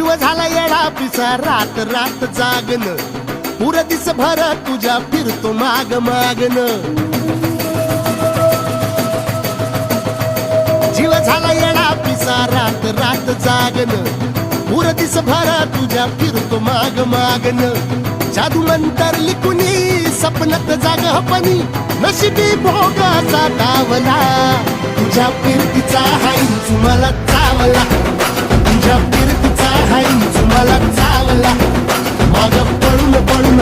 जीव झाला येडा पिसा रात रात जागन पुर दिस भर तुझ्या फिरतो माग मागन जीव झाला येडा पिसा रात रात जागन पुर दिस भर तुझ्या फिरतो माग मागन जादू नंतर लिकुनी सपनात जाग हपनी नशिबी भोगाचा डावला तुझ्या फिरतीचा हाईंच मला चावला तुझ्या फिरतीचा हाईंच मला चावला माग पळून पळून